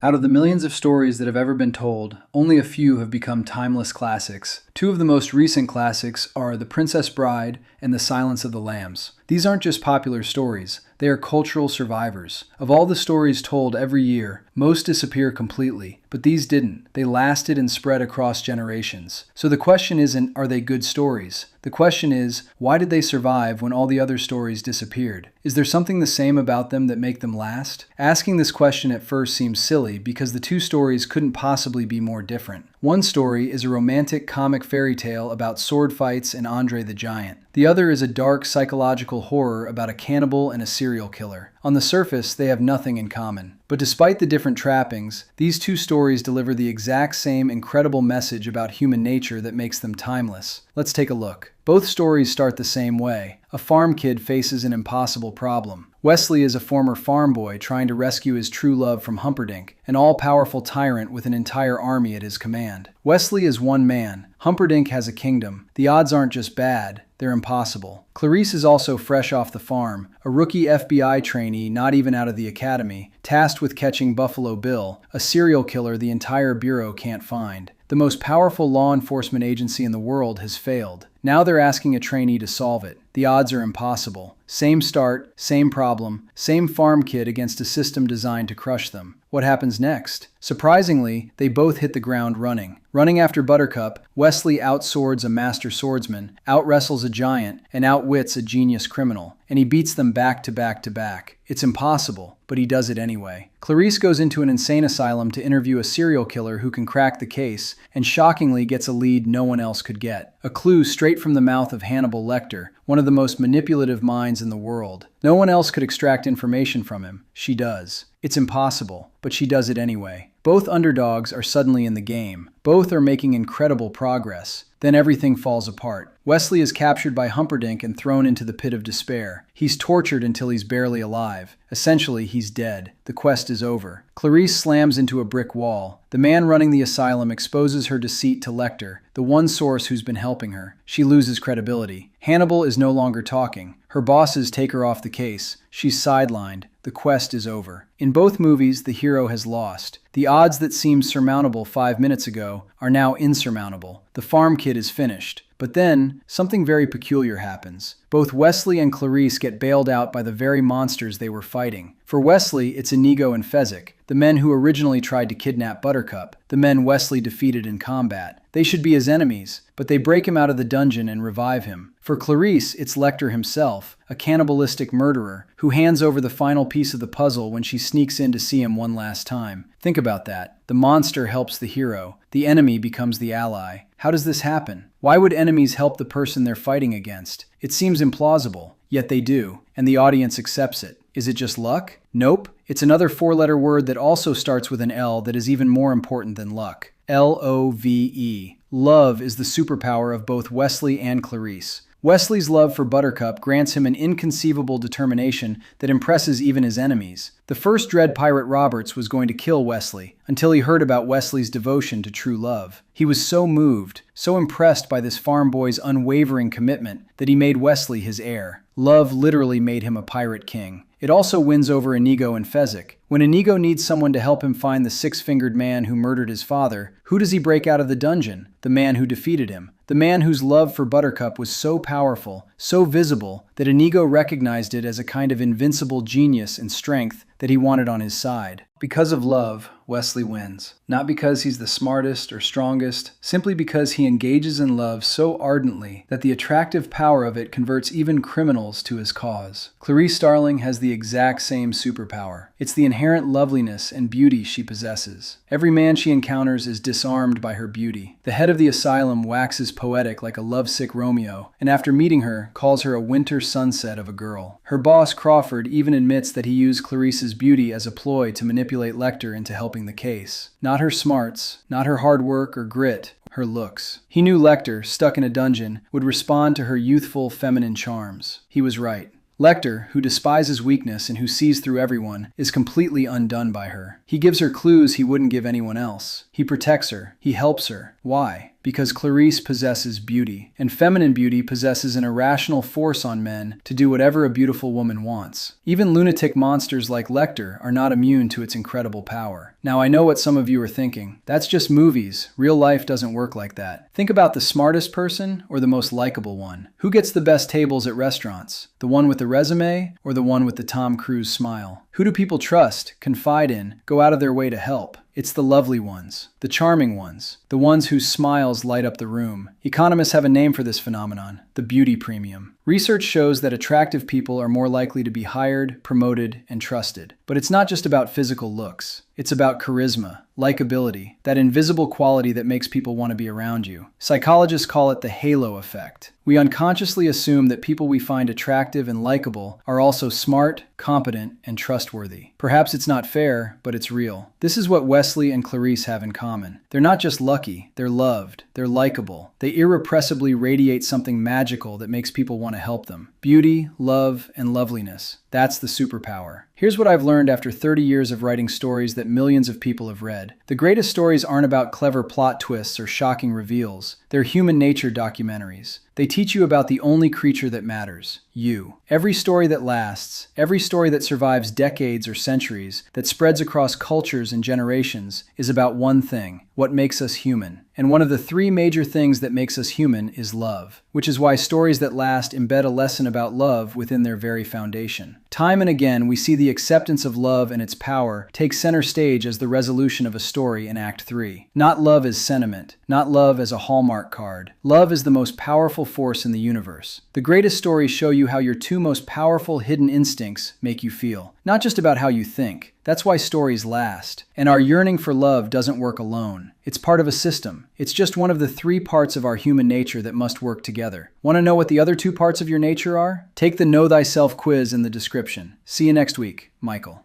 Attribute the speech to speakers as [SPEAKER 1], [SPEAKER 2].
[SPEAKER 1] Out of the millions of stories that have ever been told, only a few have become timeless classics. Two of the most recent classics are The Princess Bride and The Silence of the Lambs. These aren't just popular stories, they are cultural survivors. Of all the stories told every year, most disappear completely, but these didn't. They lasted and spread across generations. So the question isn't, are they good stories? The question is, why did they survive when all the other stories disappeared? Is there something the same about them that make them last? Asking this question at first seems silly because the two stories couldn't possibly be more different. One story is a romantic comic fairy tale about sword fights and Andre the Giant. The other is a dark psychological horror about a cannibal and a serial killer. On the surface, they have nothing in common. But despite the different trappings, these two stories deliver the exact same incredible message about human nature that makes them timeless. Let's take a look. Both stories start the same way. A farm kid faces an impossible problem. Wesley is a former farm boy trying to rescue his true love from Humperdinck, an all-powerful tyrant with an entire army at his command. Wesley is one man. Humperdinck has a kingdom. The odds aren't just bad, they're impossible. Clarice is also fresh off the farm, a rookie FBI trainee not even out of the academy, tasked with catching Buffalo Bill, a serial killer the entire bureau can't find. The most powerful law enforcement agency in the world has failed. Now they're asking a trainee to solve it. The odds are impossible. Same start, same problem, same farm kid against a system designed to crush them. What happens next? Surprisingly, they both hit the ground running. Running after Buttercup, Wesley outswords a master swordsman, outwrestles a giant, and outwits a genius criminal. And he beats them back to back to back. It's impossible, but he does it anyway. Clarice goes into an insane asylum to interview a serial killer who can crack the case, and shockingly gets a lead no one else could get. A clue straight from the mouth of Hannibal Lecter, one of the most manipulative minds in the world. No one else could extract information from him. She does. It's impossible, but she does it anyway. Both underdogs are suddenly in the game. Both are making incredible progress. Then everything falls apart. Wesley is captured by Humperdinck and thrown into the pit of despair. He's tortured until he's barely alive. Essentially, he's dead. The quest is over. Clarice slams into a brick wall. The man running the asylum exposes her deceit to Lecter, the one source who's been helping her. She loses credibility. Hannibal is no longer talking. Her bosses take her off the case. She's sidelined. The quest is over. In both movies, the hero has lost. The odds that seemed surmountable 5 minutes ago are now insurmountable. The farm kid is finished. But then, something very peculiar happens. Both Wesley and Clarice get bailed out by the very monsters they were fighting. For Wesley, it's Inigo and Fezzik, the men who originally tried to kidnap Buttercup, the men Wesley defeated in combat. They should be his enemies, but they break him out of the dungeon and revive him. For Clarice, it's Lecter himself, a cannibalistic murderer, who hands over the final piece of the puzzle when she sneaks in to see him one last time. Think about that. The monster helps the hero. The enemy becomes the ally. How does this happen? Why would enemies help the person they're fighting against? It seems implausible, yet they do, and the audience accepts it. Is it just luck? Nope. It's another four-letter word that also starts with an L that is even more important than luck. L-O-V-E. Love is the superpower of both Wesley and Clarice. Wesley's love for Buttercup grants him an inconceivable determination that impresses even his enemies. The first Dread Pirate Roberts was going to kill Wesley until he heard about Wesley's devotion to true love. He was so moved, so impressed by this farm boy's unwavering commitment that he made Wesley his heir. Love literally made him a pirate king. It also wins over Inigo and Fezzik. When Inigo needs someone to help him find the six-fingered man who murdered his father, who does he break out of the dungeon? The man who defeated him. The man whose love for Buttercup was so powerful, so visible, that Inigo recognized it as a kind of invincible genius and strength that he wanted on his side. Because of love, Wesley wins. Not because he's the smartest or strongest, simply because he engages in love so ardently that the attractive power of it converts even criminals to his cause. Clarice Starling has the exact same superpower. It's the inherent loveliness and beauty she possesses. Every man she encounters is disarmed by her beauty. The head of the asylum waxes poetic like a lovesick Romeo, and after meeting her, calls her a winter sunset of a girl. Her boss, Crawford, even admits that he used Clarice's beauty as a ploy to manipulate Lecter into helping the case. Not her smarts, not her hard work or grit, her looks. He knew Lecter, stuck in a dungeon, would respond to her youthful, feminine charms. He was right. Lecter, who despises weakness and who sees through everyone, is completely undone by her. He gives her clues he wouldn't give anyone else. He protects her. He helps her. Why? Because Clarice possesses beauty, and feminine beauty possesses an irrational force on men to do whatever a beautiful woman wants. Even lunatic monsters like Lecter are not immune to its incredible power. Now I know what some of you are thinking. That's just movies. Real life doesn't work like that. Think about the smartest person or the most likable one. Who gets the best tables at restaurants? The one with the resume or the one with the Tom Cruise smile? Who do people trust, confide in, go out of their way to help? It's the lovely ones, the charming ones, the ones whose smiles light up the room. Economists have a name for this phenomenon, the beauty premium. Research shows that attractive people are more likely to be hired, promoted, and trusted. But it's not just about physical looks. It's about charisma, likability, that invisible quality that makes people want to be around you. Psychologists call it the halo effect. We unconsciously assume that people we find attractive and likable are also smart, competent, and trustworthy. Perhaps it's not fair, but it's real. This is what Wesley and Clarice have in common. They're not just lucky, they're loved, they're likable. They irrepressibly radiate something magical that makes people want to help them. Beauty, love, and loveliness. That's the superpower. Here's what I've learned after 30 years of writing stories that millions of people have read. The greatest stories aren't about clever plot twists or shocking reveals. They're human nature documentaries. They teach you about the only creature that matters, you. Every story that lasts, every story that survives decades or centuries, that spreads across cultures and generations, is about one thing: what makes us human. And one of the three major things that makes us human is love, which is why stories that last embed a lesson about love within their very foundation. Time and again, we see the acceptance of love and its power take center stage as the resolution of a story in Act 3. Not love as sentiment, not love as a Hallmark card. Love is the most powerful force in the universe. The greatest stories show you how your two most powerful hidden instincts make you feel, not just about how you think. That's why stories last. And our yearning for love doesn't work alone. It's part of a system. It's just one of the three parts of our human nature that must work together. Want to know what the other two parts of your nature are? Take the Know Thyself quiz in the description. See you next week, Michael.